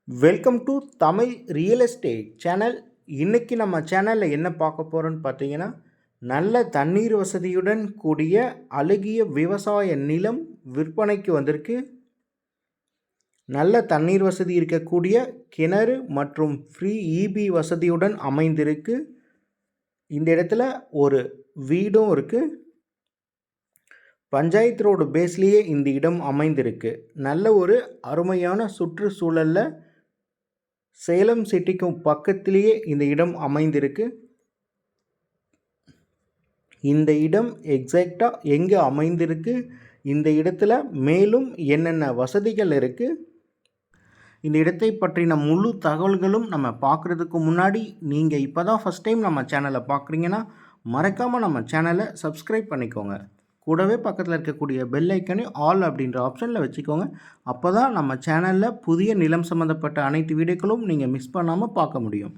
Welcome to Tamil real estate channel. இன்றைக்கி நம்ம சேனலில் என்ன பார்க்க போகிறோன்னு பார்த்தீங்கன்னா, நல்ல தண்ணீர் வசதியுடன் கூடிய அழகிய விவசாய நிலம் விற்பனைக்கு வந்திருக்கு. நல்ல தண்ணீர் வசதி இருக்கக்கூடிய கிணறு மற்றும் ஃப்ரீ இபி வசதியுடன் அமைந்திருக்கு. இந்த இடத்துல ஒரு வீடும் இருக்குது. பஞ்சாயத்து ரோடு பேஸ்லேயே இந்த இடம் அமைந்திருக்கு. நல்ல ஒரு அருமையான சுற்றுச்சூழலில் சேலம் சிட்டிக்கும் பக்கத்திலேயே இந்த இடம் அமைந்திருக்கு. இந்த இடம் எக்ஸாக்டாக எங்கே அமைந்திருக்கு, இந்த இடத்துல மேலும் என்னென்ன வசதிகள் இருக்குது, இந்த இடத்தை பற்றின முழு தகவல்களும் நம்ம பார்க்குறதுக்கு முன்னாடி நீங்கள் இப்போ தான் ஃபஸ்ட் டைம் நம்ம சேனலை பார்க்குறீங்கன்னா மறக்காமல் நம்ம சேனலை சப்ஸ்கிரைப் பண்ணிக்கோங்க. கூடவே பக்கத்தில் இருக்கக்கூடிய பெல் ஐக்கனை ஆல் அப்படின்ற ஆப்ஷனில் வச்சுக்கோங்க. அப்போ தான் நம்ம சேனலில் புதிய நிலம் சம்மந்தப்பட்ட அனைத்து வீடியோக்களும் நீங்கள் மிஸ் பண்ணாமல் பார்க்க முடியும்.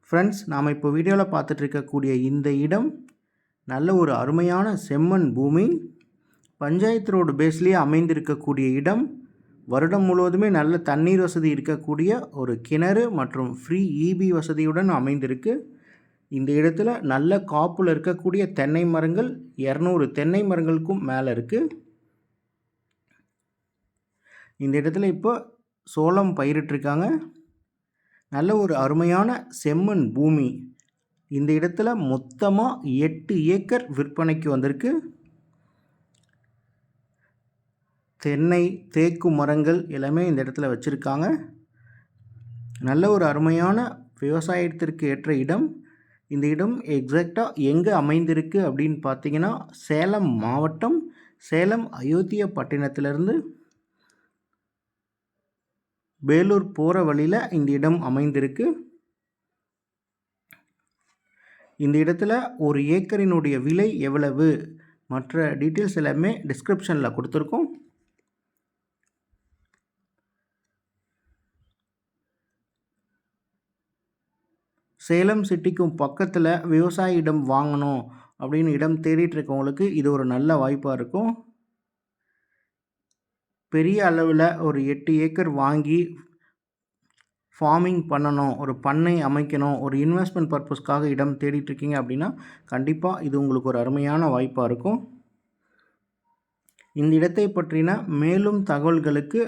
ஃப்ரெண்ட்ஸ், நாம் இப்போ வீடியோவில் பார்த்துட்டு இருக்கக்கூடிய இந்த இடம் நல்ல ஒரு அருமையான செம்மண் பூமி. பஞ்சாயத்து ரோடு பேஸ்லேயே அமைந்திருக்கக்கூடிய இடம். வருடம் முழுவதுமே நல்ல தண்ணீர் வசதி இருக்கக்கூடிய ஒரு கிணறு மற்றும் ஃப்ரீ இபி வசதியுடன் அமைந்திருக்கு. இந்த இடத்துல நல்ல காப்பில் இருக்கக்கூடிய தென்னை மரங்கள் 200 தென்னை மரங்களுக்கும் மேலே இருக்குது. இந்த இடத்துல இப்போ சோளம் பயிரிட்டிருக்காங்க. நல்ல ஒரு அருமையான செம்மண் பூமி. இந்த இடத்துல மொத்தமாக 8 ஏக்கர் விற்பனைக்கு வந்திருக்கு. தென்னை தேக்கு மரங்கள் எல்லாமே இந்த இடத்துல வச்சுருக்காங்க. நல்ல ஒரு அருமையான விவசாயத்திற்கு ஏற்ற இடம். இந்த இடம் எக்ஸாக்டாக எங்கே அமைந்திருக்கு அப்படின்னு பார்த்தீங்கன்னா, சேலம் மாவட்டம் சேலம் அயோத்தியாப்பட்டினத்திலிருந்து வேலூர் போகிற வழியில் இந்த இடம் அமைந்திருக்கு. இந்த இடத்துல ஒரு ஏக்கரினுடைய விலை எவ்வளவு, மற்ற டீட்டெயில்ஸ் எல்லாமே டிஸ்கிரிப்ஷனில் கொடுத்துருக்கோம். சேலம் சிட்டிக்கும் பக்கத்தில் விவசாய இடம் வாங்கணும் அப்படின்னு இடம் தேடிட்டு இருக்கவங்களுக்கு இது ஒரு நல்ல வாய்ப்பாக இருக்கும். பெரிய அளவில் ஒரு 8 ஏக்கர் வாங்கி ஃபார்மிங் பண்ணணும், ஒரு பண்ணை அமைக்கணும், ஒரு இன்வெஸ்ட்மெண்ட் பர்பஸ்க்காக இடம் தேடிட்டுருக்கீங்க அப்படின்னா கண்டிப்பாக இது உங்களுக்கு ஒரு அருமையான வாய்ப்பாக இருக்கும். இந்த இடத்தை பற்றின மேலும் தகவல்களுக்கு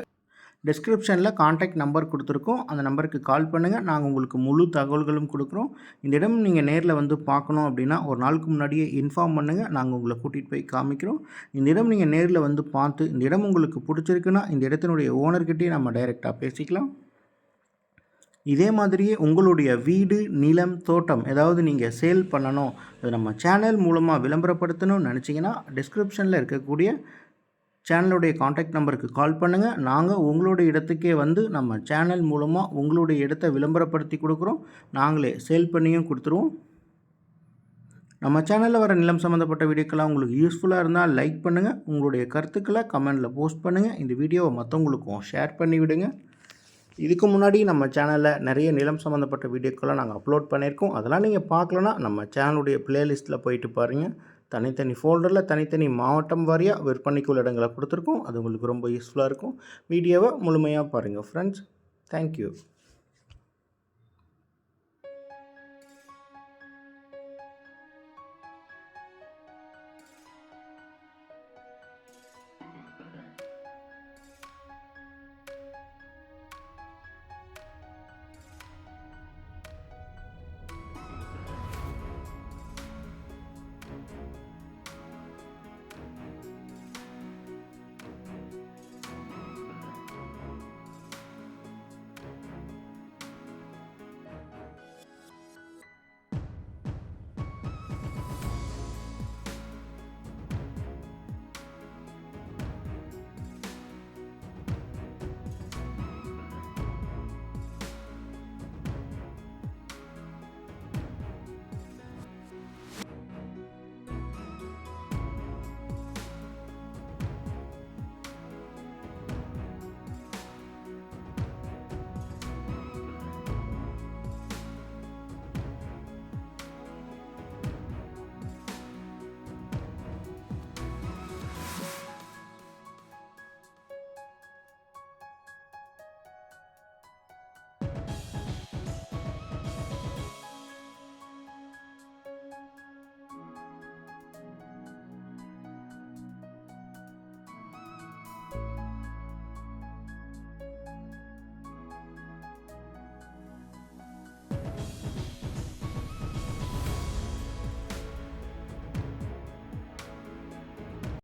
டிஸ்கிரிப்ஷனில் கான்டாக்ட் நம்பர் கொடுத்துருக்கோம். அந்த நம்பருக்கு கால் பண்ணுங்கள். நாங்கள் உங்களுக்கு முழு தகவல்களும் கொடுக்குறோம். இந்த இடம் நீங்கள் நேரில் வந்து பார்க்கணும் அப்படின்னா ஒரு நாளுக்கு முன்னாடியே இன்ஃபார்ம் பண்ணுங்கள். நாங்கள் உங்களை கூட்டிகிட்டு போய் காமிக்கிறோம். இந்த இடம் நீங்கள் நேரில் வந்து பார்த்து இந்த இடம் உங்களுக்கு பிடிச்சிருக்குன்னா இந்த இடத்தினுடைய ஓனர்கிட்டே நம்ம டைரெக்டாக பேசிக்கலாம். இதே மாதிரியே உங்களுடைய வீடு, நிலம், தோட்டம் ஏதாவது நீங்கள் சேல் பண்ணணும், அது நம்ம சேனல் மூலமாக விளம்பரப்படுத்தணும்னு நினச்சிங்கன்னா டிஸ்கிரிப்ஷனில் இருக்கக்கூடிய சேனலுடைய காண்டாக்ட் நம்பருக்கு கால் பண்ணுங்கள். நாங்கள் உங்களுடைய இடத்துக்கே வந்து நம்ம சேனல் மூலமாக உங்களுடைய இடத்தை விளம்பரப்படுத்தி கொடுக்குறோம். நாங்களே சேல் பண்ணியும் கொடுத்துருவோம். நம்ம சேனலில் வர நிலம் சம்மந்தப்பட்ட வீடியோக்கெல்லாம் உங்களுக்கு யூஸ்ஃபுல்லாக இருந்தால் லைக் பண்ணுங்கள். உங்களுடைய கருத்துக்களை கமெண்டில் போஸ்ட் பண்ணுங்கள். இந்த வீடியோவை மற்றவங்களுக்கும் ஷேர் பண்ணி விடுங்க. இதுக்கு முன்னாடி நம்ம சேனலில் நிறைய நிலம் சம்மந்தப்பட்ட வீடியோக்கெல்லாம் நாங்கள் அப்லோட் பண்ணியிருக்கோம். அதெல்லாம் நீங்கள் பார்க்கலன்னா நம்ம சேனலுடைய ப்ளேலிஸ்ட்டில் போயிட்டு பாருங்கள். தனித்தனி ஃபோல்டரில் தனித்தனி மாவட்டம் வாரியாக விற்பனைக்குள்ள இடங்களை கொடுத்துருக்கோம். அது உங்களுக்கு ரொம்ப யூஸ்ஃபுல்லாக இருக்கும். வீடியோவை முழுமையாக பாருங்கள் ஃப்ரெண்ட்ஸ். தேங்க்யூ.